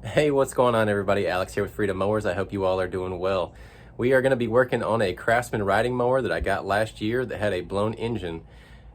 Hey, what's going on everybody? Alex here with Freedom Mowers. I hope you all are doing well. We are going to be working on a CRAFTSMAN riding mower that I got last year that had a blown engine.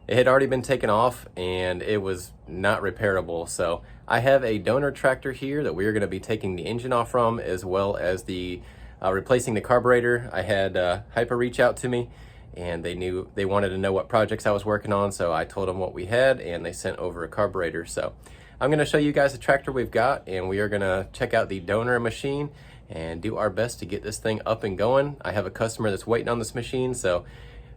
It had already been taken off and it was not repairable. So I have a donor tractor here that we are going to be taking the engine off from, as well as the replacing the carburetor. I had Hyper reach out to me and they wanted to know what projects I was working on, so I told them what we had and they sent over a carburetor. So I'm going to show you guys the tractor we've got, and we are going to check out the donor machine and do our best to get this thing up and going. I have a customer that's waiting on this machine, so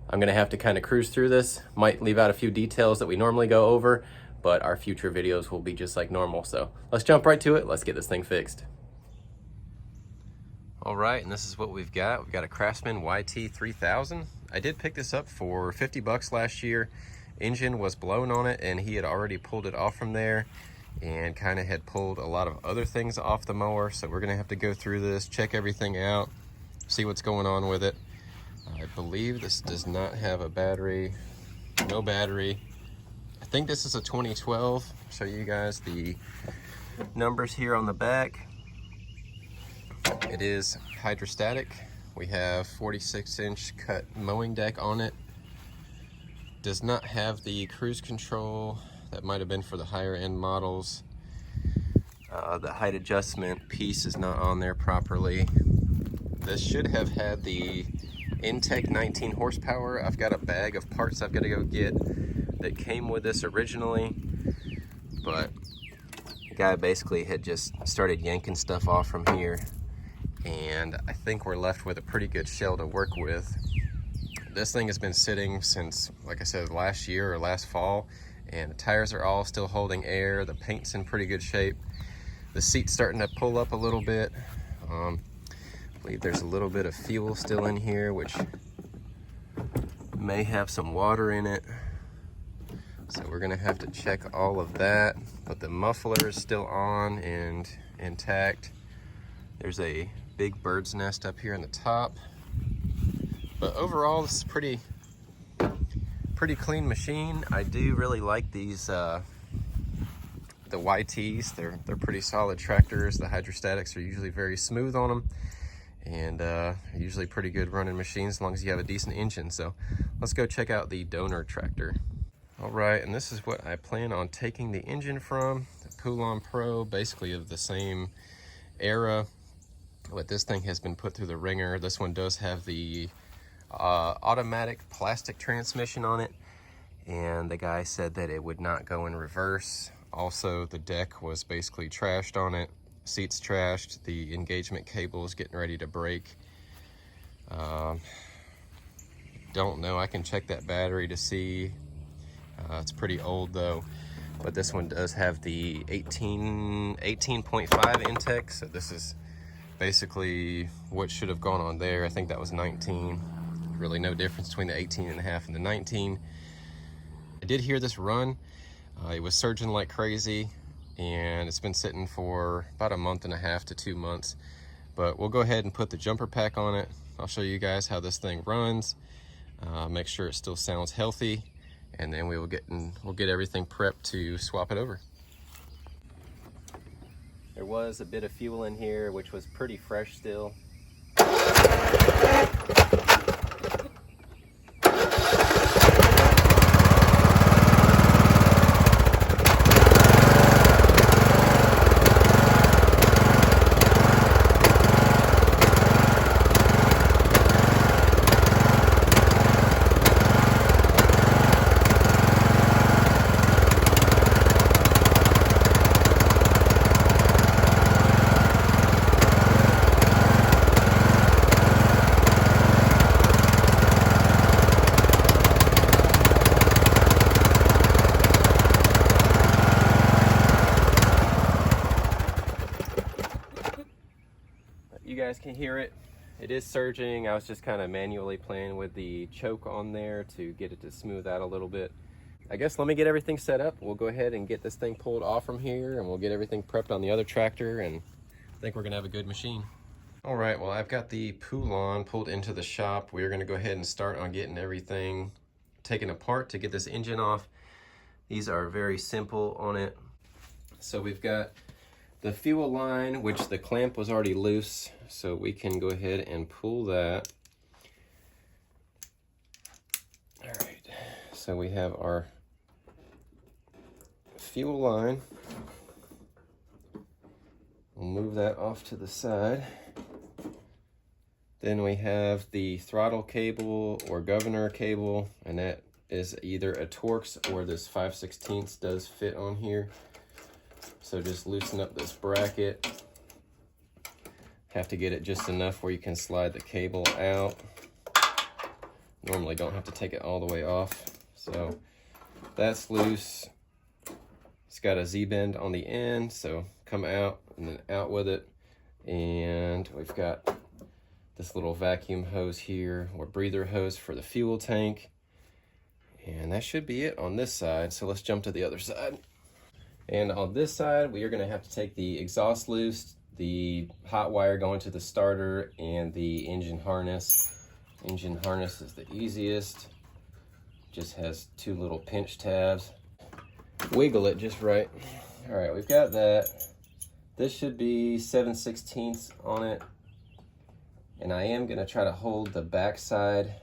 I'm going to have to kind of cruise through this. Might leave out a few details that we normally go over, but our future videos will be just like normal. So let's jump right to it. Let's get this thing fixed. All right, and this is what we've got. We've got a CRAFTSMAN YT3000. I did pick this up for 50 bucks last year. Engine was blown on it and he had already pulled it off from there and kind of had pulled a lot of other things off the mower. So we're gonna have to go through this, check everything out, see what's going on with it. I believe this does not have a battery, no battery. I think this is a 2012. I'll show you guys the numbers here on the back. It is hydrostatic. We have 46-inch cut mowing deck on it. Does not have the cruise control. That might have been for the higher end models. The height adjustment piece is not on there properly. This should have had the intake 19 horsepower. I've got a bag of parts I've got to go get that came with this originally, but the guy basically had just started yanking stuff off from here, and I think we're left with a pretty good shell to work with. This thing has been sitting since, like I said, last year or last fall, and the tires are all still holding air. The paint's in pretty good shape. The seat's starting to pull up a little bit. I believe there's a little bit of fuel still in here, which may have some water in it. So we're gonna have to check all of that, but the muffler is still on and intact. There's a big bird's nest up here on the top. But overall, this is pretty clean machine. I do really like these the YTs. They're pretty solid tractors. The hydrostatics are usually very smooth on them, and usually pretty good running machines as long as you have a decent engine. So let's go check out the donor tractor. All right, and this is what I plan on taking the engine from. The Poulon Pro, basically of the same era, but this thing has been put through the ringer. This one does have the automatic plastic transmission on it, and the guy said that it would not go in reverse. Also, the deck was basically trashed on it, seats trashed, the engagement cable is getting ready to break. Don't know, I can check that battery to see. It's pretty old though, but this one does have the 18.5 intake, so this is basically what should have gone on there. I think that was 19. Really no difference between the 18.5 and the 19. I did hear this run. It was surging like crazy, and it's been sitting for about a month and a half to 2 months. But we'll go ahead and put the jumper pack on it. I'll show you guys how this thing runs, make sure it still sounds healthy, and then we'll get everything prepped to swap it over. There was a bit of fuel in here, which was pretty fresh still. You guys can hear it. It is surging. I was just kind of manually playing with the choke on there to get it to smooth out a little bit. I guess let me get everything set up. We'll go ahead and get this thing pulled off from here, and we'll get everything prepped on the other tractor, and I think we're gonna have a good machine. All right, well, I've got the Poulon pulled into the shop. We're gonna go ahead and start on getting everything taken apart to get this engine off. These are very simple on it. So we've got the fuel line, which the clamp was already loose, so we can go ahead and pull that. All right, so we have our fuel line. We'll move that off to the side. Then we have the throttle cable or governor cable, and that is either a Torx or this 5/16 does fit on here. So just loosen up this bracket. Have to get it just enough where you can slide the cable out. Normally don't have to take it all the way off. So that's loose. It's got a Z-bend on the end, so come out and then out with it. And we've got this little vacuum hose here, or breather hose for the fuel tank. And that should be it on this side. So let's jump to the other side. And on this side, we are gonna have to take the exhaust loose, the hot wire going to the starter, and the engine harness. Engine harness is the easiest. Just has two little pinch tabs. Wiggle it just right. All right, we've got that. This should be 7/16 on it. And I am gonna try to hold the backside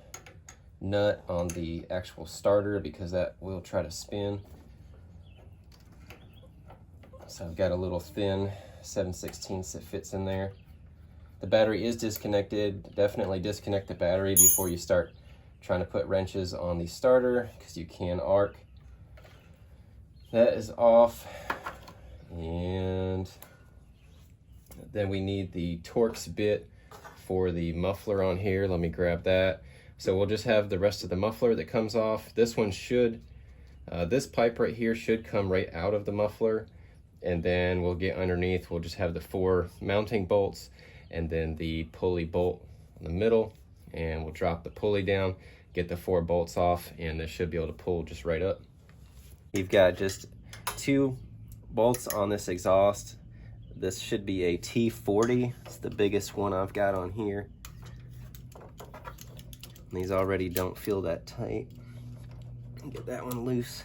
nut on the actual starter because that will try to spin. So I've got a little thin 7/16 that fits in there. The battery is disconnected. Definitely disconnect the battery before you start trying to put wrenches on the starter because you can arc. That is off. And then we need the Torx bit for the muffler on here. Let me grab that. So we'll just have the rest of the muffler that comes off. This one should, this pipe right here should come right out of the muffler. And then we'll get underneath, we'll just have the 4 mounting bolts and then the pulley bolt in the middle. And we'll drop the pulley down, get the 4 bolts off, and this should be able to pull just right up. We've got just 2 bolts on this exhaust. This should be a T40. It's the biggest one I've got on here. These already don't feel that tight. Get that one loose.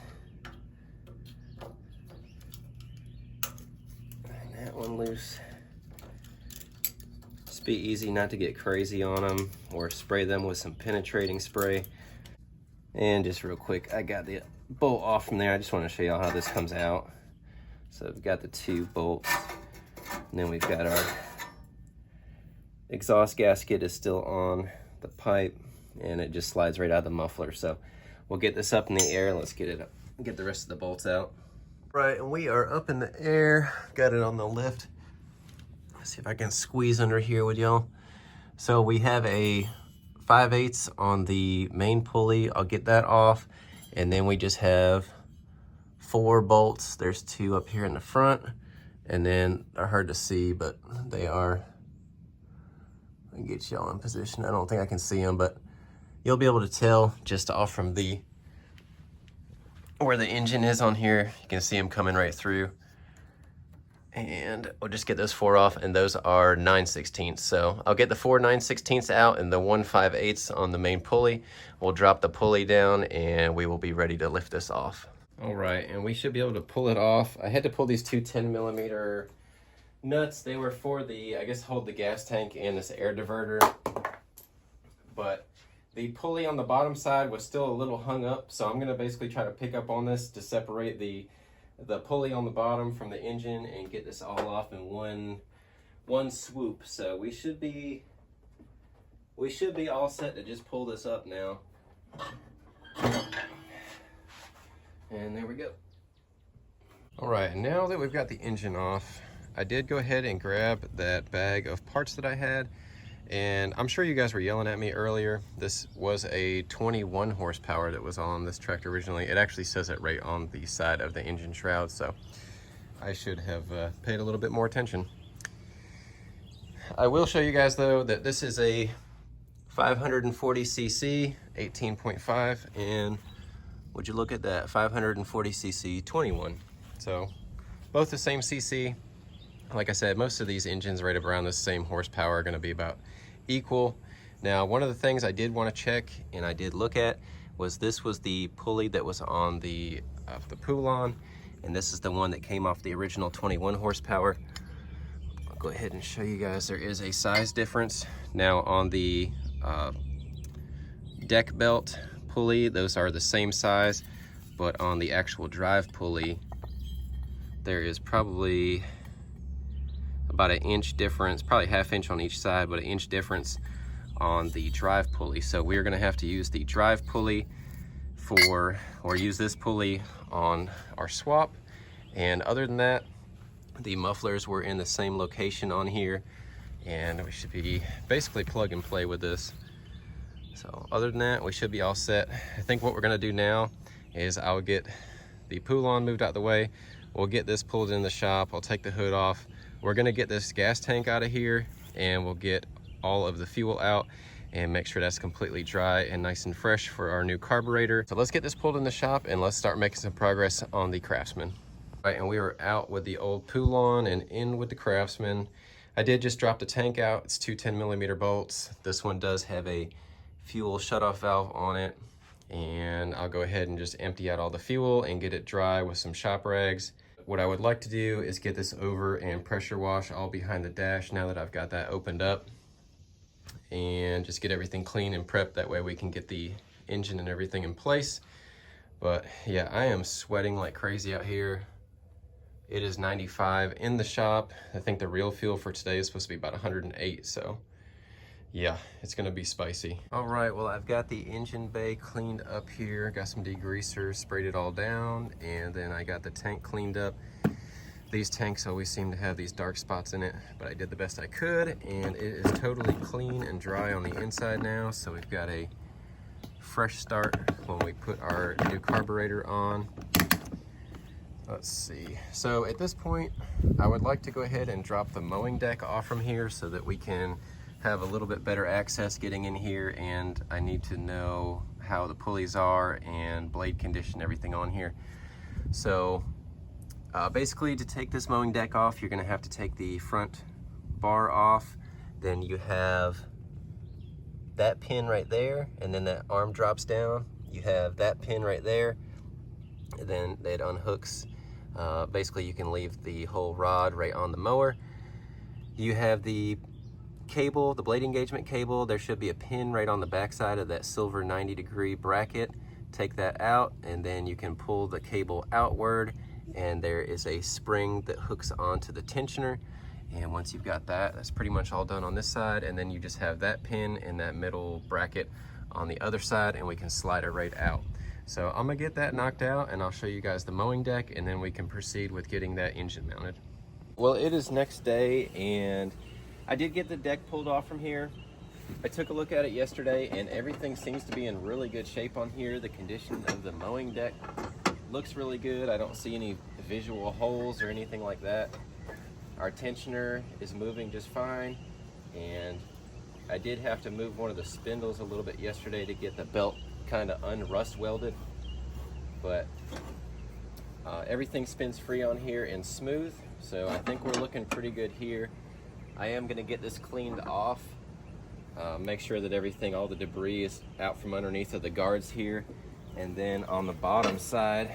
And that one loose. Just be easy not to get crazy on them or spray them with some penetrating spray. And just real quick, I got the bolt off from there. I just want to show y'all how this comes out. So we've got the 2 bolts. And then we've got our exhaust gasket is still on the pipe, and it just slides right out of the muffler. So we'll get this up in the air. Let's get it up, get the rest of the bolts out. Right, and we are up in the air. Got it on the lift. Let's see if I can squeeze under here with y'all. So we have a 5/8 on the main pulley. I'll get that off. And then we just have 4 bolts. There's 2 up here in the front. And then they're hard to see, but they are. Let me get y'all in position. I don't think I can see them, but you'll be able to tell just off from the where the engine is on here. You can see them coming right through. And we'll just get those 4 off, and those are 9/16. So I'll get the 4 9/16 out and the 1 5/8 on the main pulley. We'll drop the pulley down and we will be ready to lift this off. All right, and we should be able to pull it off. I had to pull these 2 10mm nuts. They were for the, I guess, hold the gas tank and this air diverter. But the pulley on the bottom side was still a little hung up, so I'm gonna basically try to pick up on this to separate the pulley on the bottom from the engine and get this all off in one swoop. So we should be all set to just pull this up now. And there we go. All right, now that we've got the engine off, I did go ahead and grab that bag of parts that I had. And I'm sure you guys were yelling at me earlier. This was a 21 horsepower that was on this tractor originally. It actually says it right on the side of the engine shroud, so I should have paid a little bit more attention. I will show you guys though that this is a 540cc 18.5, and would you look at that, 540cc 21. So both the same cc. Like I said, most of these engines right around the same horsepower are going to be about equal. Now, one of the things I did want to check and I did look at was this was the pulley that was on the Poulon, and this is the one that came off the original 21 horsepower. Go ahead and show you guys there is a size difference. Now on the deck belt pulley, those are the same size, but on the actual drive pulley, there is probably about an inch difference, probably ½ inch on each side, but an inch difference on the drive pulley. So we're gonna have to use the drive pulley or use this pulley on our swap. And other than that, the mufflers were in the same location on here, and we should be basically plug and play with this. So other than that, we should be all set. I think what we're gonna do now is I'll get the Poulon moved out the way. We'll get this pulled in the shop. I'll take the hood off. We're gonna get this gas tank out of here, and we'll get all of the fuel out and make sure that's completely dry and nice and fresh for our new carburetor. So let's get this pulled in the shop and let's start making some progress on the CRAFTSMAN. Right, and we are out with the old Poulon and in with the CRAFTSMAN. I did just drop the tank out. It's two 10mm bolts. This one does have a fuel shutoff valve on it, and I'll go ahead and just empty out all the fuel and get it dry with some shop rags. What I would like to do is get this over and pressure wash all behind the dash now that I've got that opened up, and just get everything clean and prepped. That way we can get the engine and everything in place. But yeah, I am sweating like crazy out here. It is 95 in the shop. I think the real fuel for today is supposed to be about 108, so yeah, it's gonna be spicy. All right, well, I've got the engine bay cleaned up here, got some degreaser, sprayed it all down, and then I got the tank cleaned up. These tanks always seem to have these dark spots in it, but I did the best I could, and it is totally clean and dry on the inside now, so we've got a fresh start when we put our new carburetor on. Let's see. So at this point, I would like to go ahead and drop the mowing deck off from here so that we can have a little bit better access getting in here, and I need to know how the pulleys are and blade condition, everything on here. So basically, to take this mowing deck off, you're gonna have to take the front bar off. Then you have that pin right there, and then that arm drops down. You have that pin right there, and then it unhooks. Basically, you can leave the whole rod right on the mower. You have the cable, the blade engagement cable. There should be a pin right on the back side of that silver 90-degree bracket. Take that out, and then you can pull the cable outward, and there is a spring that hooks onto the tensioner. And once you've got that, that's pretty much all done on this side, and then you just have that pin in that middle bracket on the other side, and we can slide it right out. So I'm gonna get that knocked out, and I'll show you guys the mowing deck, and then we can proceed with getting that engine mounted. Well, it is next day, and I did get the deck pulled off from here. I took a look at it yesterday, and everything seems to be in really good shape on here. The condition of the mowing deck looks really good. I don't see any visual holes or anything like that. Our tensioner is moving just fine, and I did have to move one of the spindles a little bit yesterday to get the belt kind of unrust welded, but everything spins free on here and smooth, so I think we're looking pretty good here. I am going to get this cleaned off, make sure that everything, all the debris is out from underneath of the guards here. And then on the bottom side,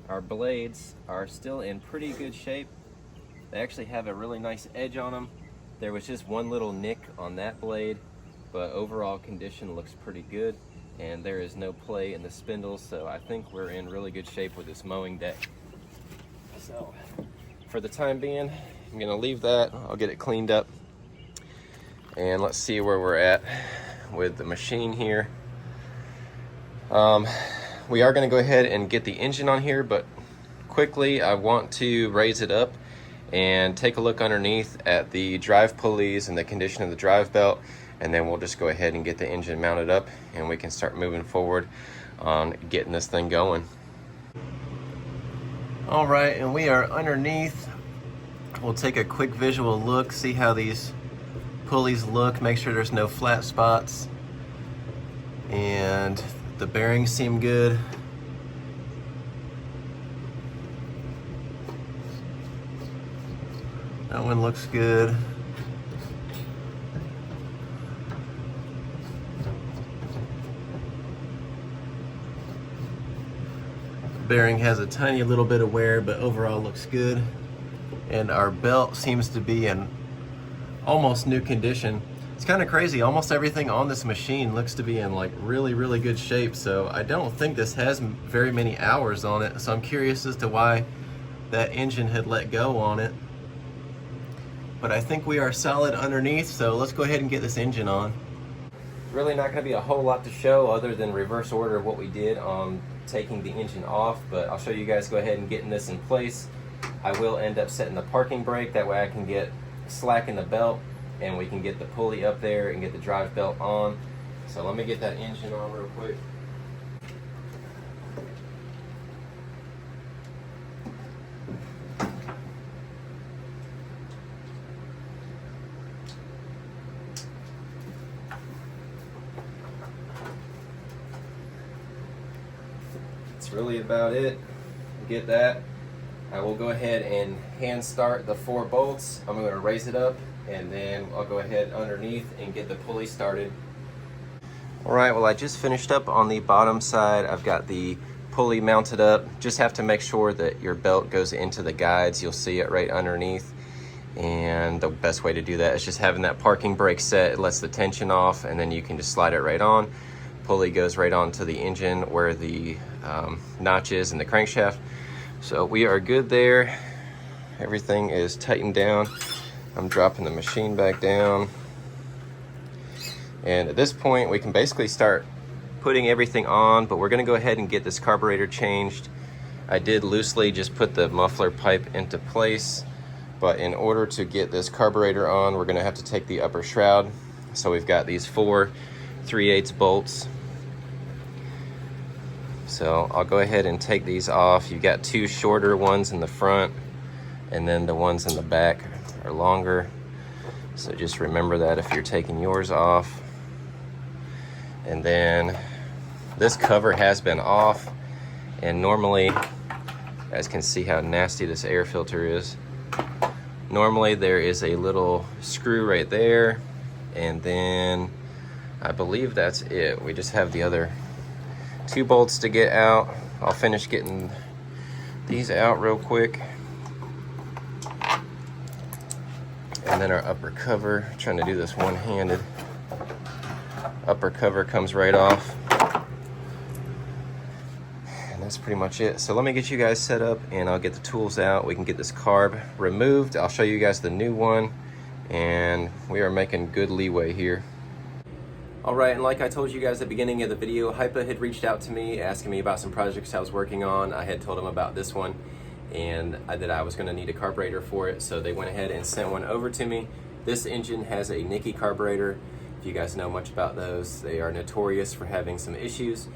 our blades are still in pretty good shape. They actually have a really nice edge on them. There was just one little nick on that blade, but overall condition looks pretty good, and there is no play in the spindles, so I think we're in really good shape with this mowing deck. So for the time being, I'm gonna leave that. I'll get it cleaned up, and let's see where we're at with the machine here. We are going to go ahead and get the engine on here, but quickly I want to raise it up and take a look underneath at the drive pulleys and the condition of the drive belt, and then we'll just go ahead and get the engine mounted up, and we can start moving forward on getting this thing going. All right, and we are underneath. We'll take a quick visual look, see how these pulleys look, make sure there's no flat spots, and the bearings seem good. That one looks good. The bearing has a tiny little bit of wear, but overall looks good. and our belt seems to be in almost new condition. It's kind of crazy. Almost everything on this machine looks to be in like really good shape. So I don't think this has very many hours on it. So I'm curious as to why that engine had let go on it. But I think we are solid underneath. So let's go ahead and get this engine on. Really not going to be a whole lot to show other than reverse order of what we did on taking the engine off. But I'll show you guys go ahead and getting this in place. I will end up setting the parking brake. That way I can get slack in the belt and we can get the pulley up there and get the drive belt on. So let me get that engine on real quick. That's really about it. Get that. I will go ahead and hand start the 4 bolts. I'm going to raise it up and then I'll go ahead underneath and get the pulley started. Alright, well I just finished up on the bottom side. I've got the pulley mounted up. Just have to make sure that your belt goes into the guides. You'll see it right underneath. And the best way to do that is just having that parking brake set. It lets the tension off and then you can just slide it right on. Pulley goes right onto the engine where the notch is in the crankshaft. So we are good there. Everything is tightened down. I'm dropping the machine back down. And at this point, we can basically start putting everything on, but we're gonna go ahead and get this carburetor changed. I did loosely just put the muffler pipe into place, but in order to get this carburetor on, we're gonna have to take the upper shroud. So we've got these 4 3/8 bolts. So I'll go ahead and take these off. You've got 2 shorter ones in the front and then the ones in the back are longer. So just remember that if you're taking yours off. And then this cover has been off, and normally, you guys can see how nasty this air filter is. Normally there is a little screw right there, and then I believe that's it. We just have the other 2 bolts to get out. I'll finish getting these out real quick. And then our upper cover, trying to do this one-handed. Upper cover comes right off. And that's pretty much it. So let me get you guys set up and I'll get the tools out. We can get this carb removed. I'll show you guys the new one, and we are making good leeway here. Alright, and like I told you guys at the beginning of the video, Hypa had reached out to me asking me about some projects I was working on. I had told them about this one and that I was going to need a carburetor for it, so they went ahead and sent one over to me. This engine has a Nicky carburetor. If you guys know much about those, they are notorious for having some issues,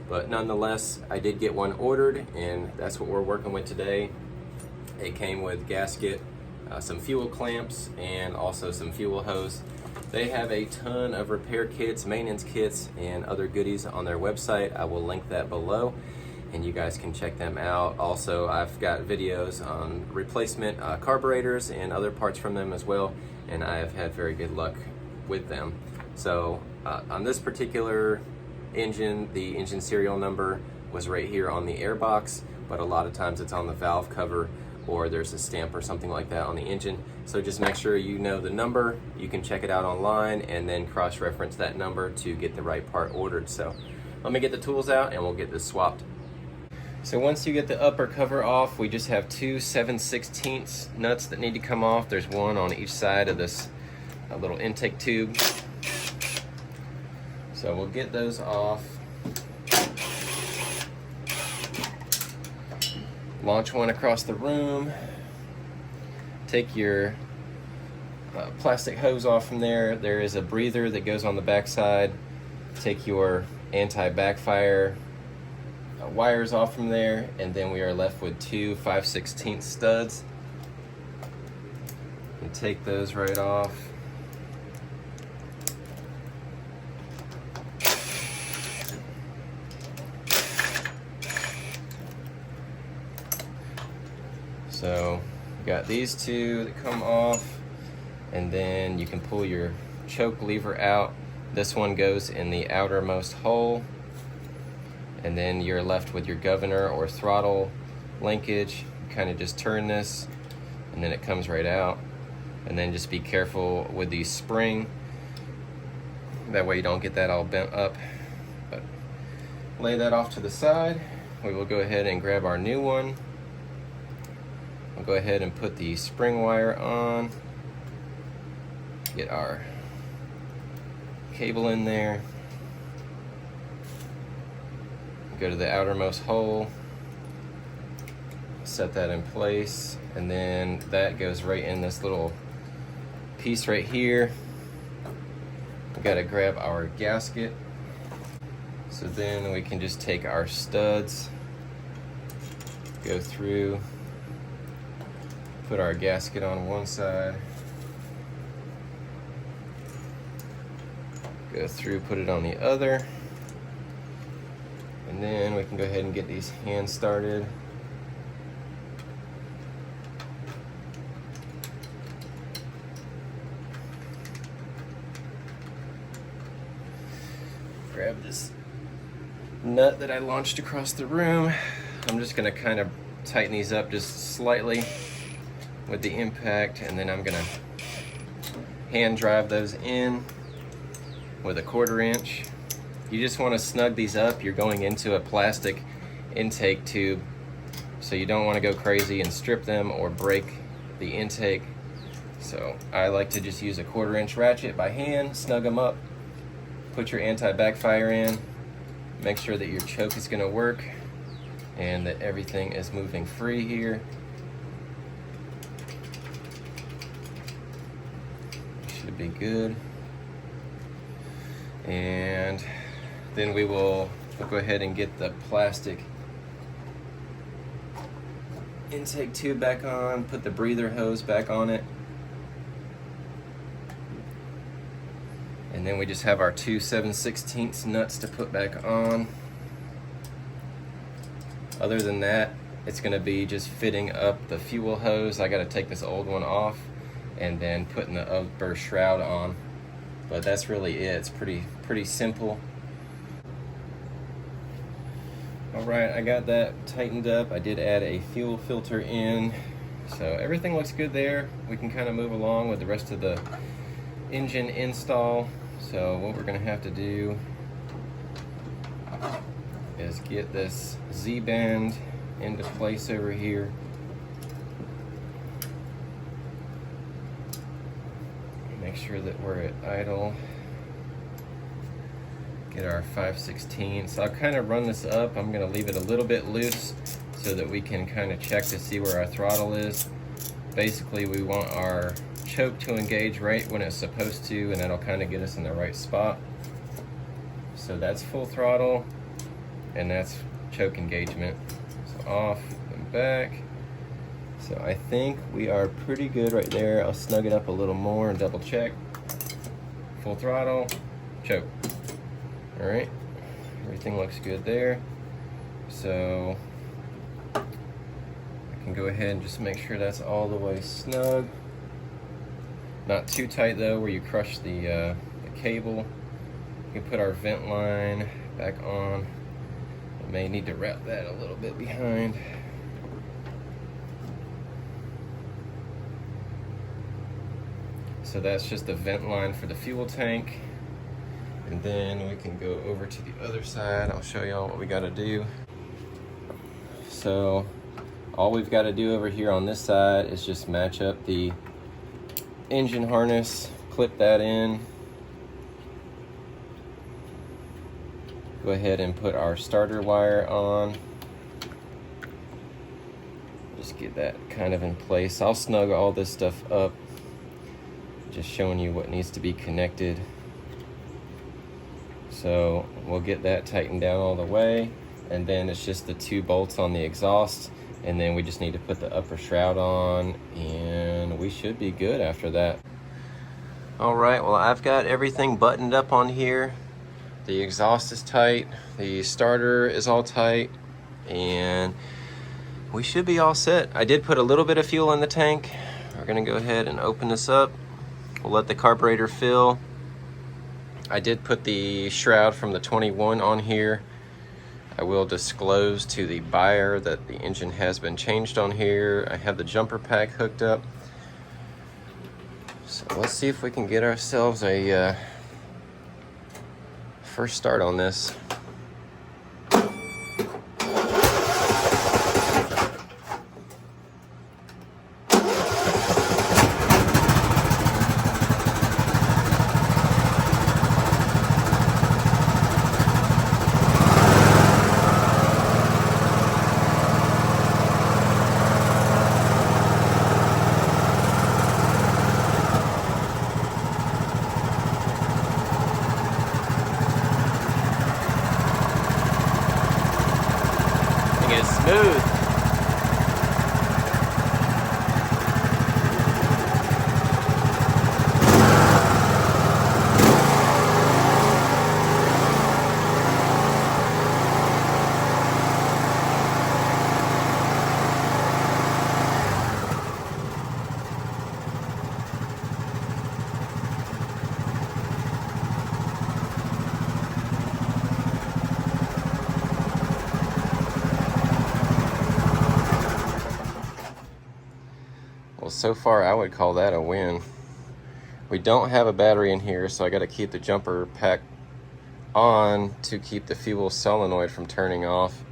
but nonetheless, I did get one ordered, and that's what we're working with today. It came with gasket, some fuel clamps, and also some fuel hose. They have a ton of repair kits, maintenance kits, and other goodies on their website. I will link that below, and you guys can check them out. Also, I've got videos on replacement carburetors and other parts from them as well, and I have had very good luck with them. So on this particular engine, the engine serial number was right here on the airbox, but a lot of times it's on the valve cover or there's a stamp or something like that on the engine. So just make sure you know the number. You can check it out online and then cross-reference that number to get the right part ordered. So let me get the tools out and we'll get this swapped. So once you get the upper cover off, we just have 2 7/16 nuts that need to come off. There's one on each side of this little intake tube. So we'll get those off. Launch one across the room. Take your plastic hose off from there. There is a breather that goes on the back side. Take your anti-backfire wires off from there, and then we are left with 2 5/16 studs. And take those right off. So you got these 2 that come off, and then you can pull your choke lever out. This one goes in the outermost hole, and then you're left with your governor or throttle linkage. You kind of just turn this and then it comes right out. And then just be careful with the spring, that way you don't get that all bent up. But lay that off to the side. We will go ahead and grab our new one. We'll go ahead and put the spring wire on, get our cable in there, go to the outermost hole, set that in place, and then that goes right in this little piece right here. We got to grab our gasket. So then we can just take our studs, go through, put our gasket on one side, go through, put it on the other, and then we can go ahead and get these hands started. Grab this nut that I launched across the room. I'm just gonna kind of tighten these up just slightly with the impact, and then I'm gonna hand drive those in with a 1/4 inch. You just want to snug these up. You're going into a plastic intake tube, so you don't want to go crazy and strip them or break the intake. So I like to just use a 1/4 inch ratchet by hand, snug them up, put your anti-backfire in, make sure that your choke is going to work and that everything is moving free here. Should be good. And then we'll go ahead and get the plastic intake tube back on, put the breather hose back on it, and then we just have our 2 7/16 nuts to put back on. Other than that, it's going to be just fitting up the fuel hose. I got to take this old one off and then putting the upper shroud on, but that's really it. It's pretty simple. Alright, I got that tightened up. I did add a fuel filter in, so everything looks good there. We can kind of move along with the rest of the engine install. So what we're going to have to do is get this Z-bend into place over here. Make sure that we're at idle. Get our 5/16. So I'll kind of run this up. I'm going to leave it a little bit loose so that we can kind of check to see where our throttle is. Basically, we want our choke to engage right when it's supposed to, and that'll kind of get us in the right spot. So that's full throttle, and that's choke engagement. So off and back. So I think we are pretty good right there. I'll snug it up a little more and double check. Full throttle, choke. All right, everything looks good there. So I can go ahead and just make sure that's all the way snug. Not too tight though, where you crush the cable. We can put our vent line back on. I may need to wrap that a little bit behind. So that's just the vent line for the fuel tank. And then we can go over to the other side. I'll show y'all what we got to do. So all we've got to do over here on this side is just match up the engine harness, clip that in, go ahead and put our starter wire on. Just get that kind of in place. I'll snug all this stuff up, just showing you what needs to be connected. So we'll get that tightened down all the way, and then it's just the 2 bolts on the exhaust, and then we just need to put the upper shroud on, and we should be good after that. All right, well, I've got everything buttoned up on here. The exhaust is tight, the starter is all tight, and we should be all set. I did put a little bit of fuel in the tank. We're gonna go ahead and open this up. We'll let the carburetor fill. I did put the shroud from the 21 on here. I will disclose to the buyer that the engine has been changed on here. I have the jumper pack hooked up. So let's see if we can get ourselves a first start on this. Smooth. Well, so far I would call that a win. We don't have a battery in here, so I got to keep the jumper pack on to keep the fuel solenoid from turning off.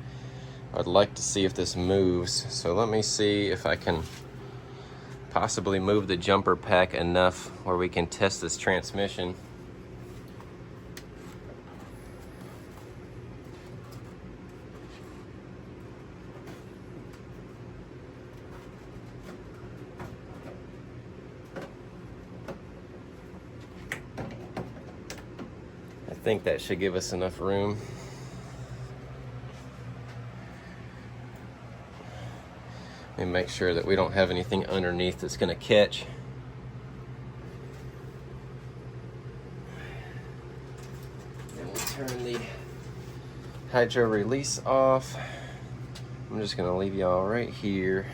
I'd like to see if this moves, so let me see if I can possibly move the jumper pack enough where we can test this transmission. I think that should give us enough room. And make sure that we don't have anything underneath that's going to catch. Then we'll turn the hydro release off. I'm just going to leave y'all right here.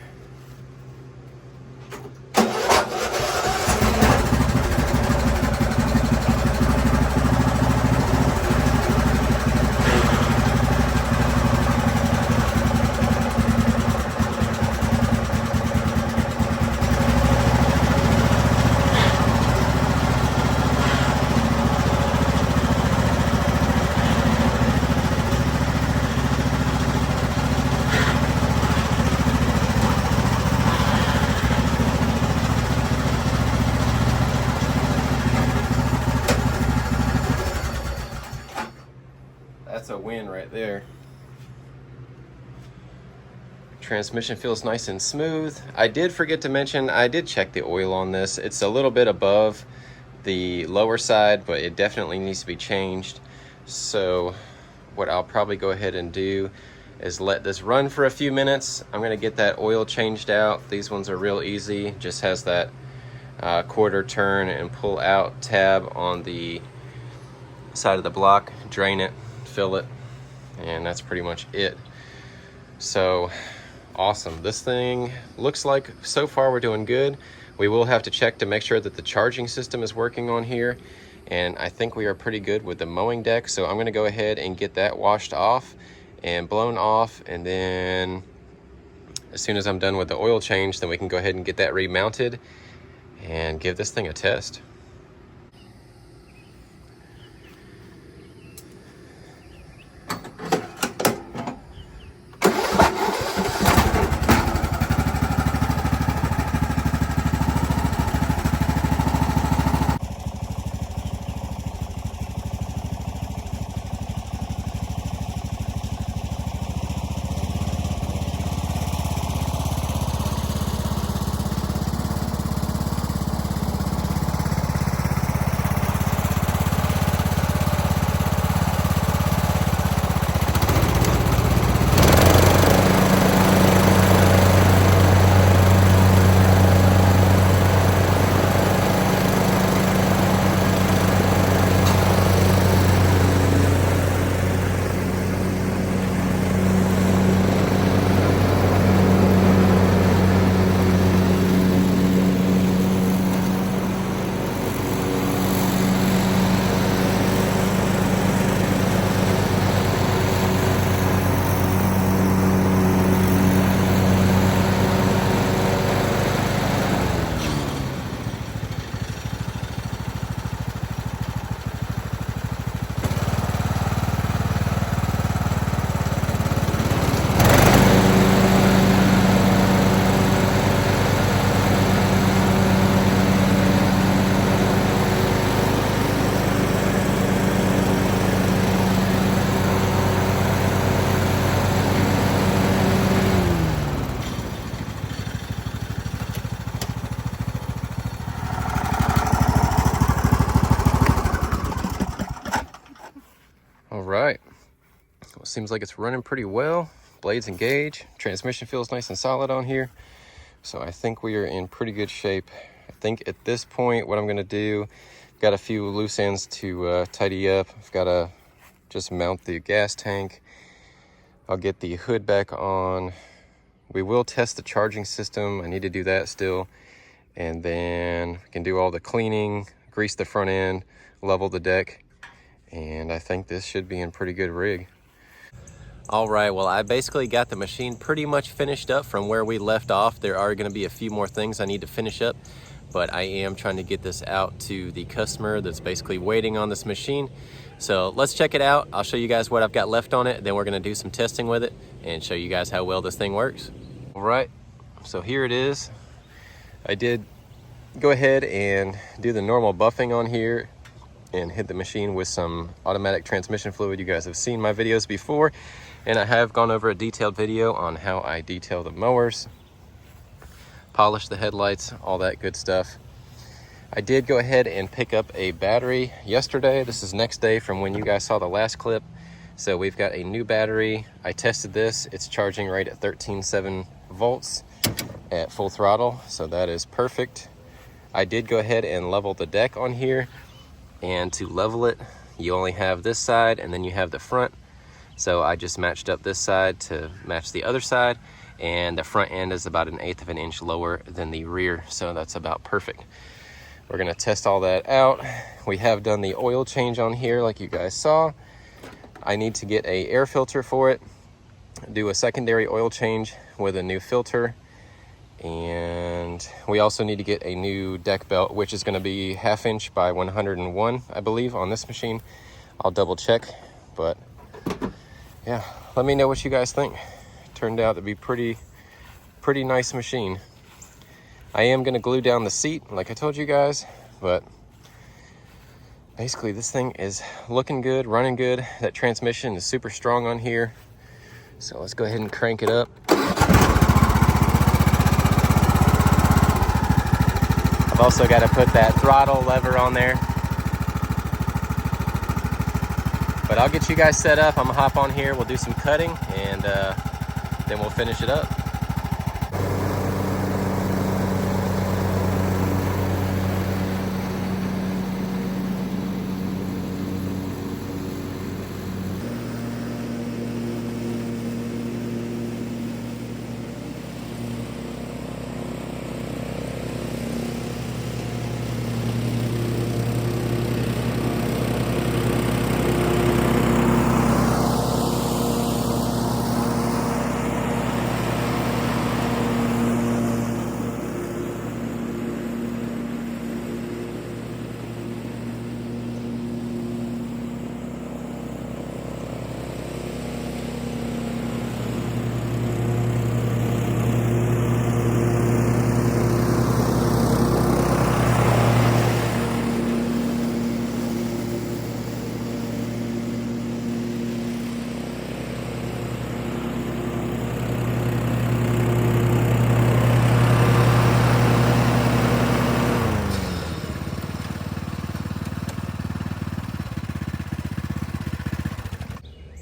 That's a win right there. Transmission feels nice and smooth. I did forget to mention, I did check the oil on this. It's a little bit above the lower side, but it definitely needs to be changed. So what I'll probably go ahead and do is let this run for a few minutes. I'm gonna get that oil changed out. These ones are real easy. Just has that quarter turn and pull out tab on the side of the block. Drain it, fill it, and that's pretty much it. So awesome. This thing looks like so far we're doing good. We will have to check to make sure that the charging system is working on here, and I think we are pretty good with the mowing deck. So I'm going to go ahead and get that washed off and blown off, and then as soon as I'm done with the oil change, then we can go ahead and get that remounted and give this thing a test. right, well, it seems like it's running pretty well. Blades engage, transmission feels nice and solid on here. So I think we are in pretty good shape. I think at this point, what I'm gonna do, got a few loose ends to tidy up. I've gotta just mount the gas tank. I'll get the hood back on. We will test the charging system. I need to do that still. And then we can do all the cleaning, grease the front end, level the deck. And I think this should be in pretty good rig. All right, well, I basically got the machine pretty much finished up from where we left off. There are gonna be a few more things I need to finish up, but I am trying to get this out to the customer that's basically waiting on this machine. So let's check it out. I'll show you guys what I've got left on it. Then we're gonna do some testing with it and show you guys how well this thing works. All right, so here it is. I did go ahead and do the normal buffing on here and hit the machine with some automatic transmission fluid. You guys have seen my videos before, and I have gone over a detailed video on how I detail the mowers, polish the headlights, all that good stuff. I did go ahead and pick up a battery yesterday. This is next day from when you guys saw the last clip. So we've got a new battery. I tested this. It's charging right at 13.7 volts at full throttle. So that is perfect. I did go ahead and level the deck on here. And to level it, you only have this side and then you have the front. So I just matched up this side to match the other side. And the front end is about 1/8 of an inch lower than the rear. So that's about perfect. We're gonna test all that out. We have done the oil change on here like you guys saw. I need to get an air filter for it, do a secondary oil change with a new filter. And we also need to get a new deck belt, which is gonna be 1/2 inch by 101, I believe, on this machine. I'll double check, but yeah, let me know what you guys think. Turned out to be pretty nice machine. I am gonna glue down the seat like I told you guys, but basically this thing is looking good, running good. That transmission is super strong on here. So let's go ahead and crank it up. I've also got to put that throttle lever on there. But I'll get you guys set up. I'm gonna hop on here, we'll do some cutting, and then we'll finish it up.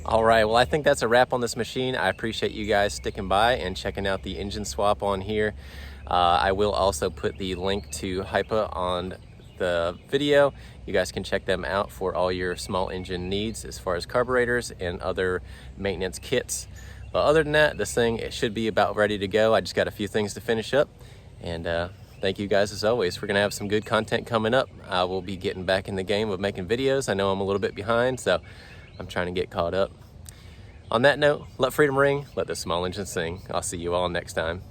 All right, well, I think that's a wrap on this machine. I appreciate you guys sticking by and checking out the engine swap on here. I will also put the link to Hypa on the video. You guys can check them out for all your small engine needs as far as carburetors and other maintenance kits. But other than that, this thing, it should be about ready to go. I just got a few things to finish up. And thank you guys as always. We're gonna have some good content coming up. I will be getting back in the game of making videos. I know I'm a little bit behind, so I'm trying to get caught up. On that note, let freedom ring, let the small engine sing. I'll see you all next time.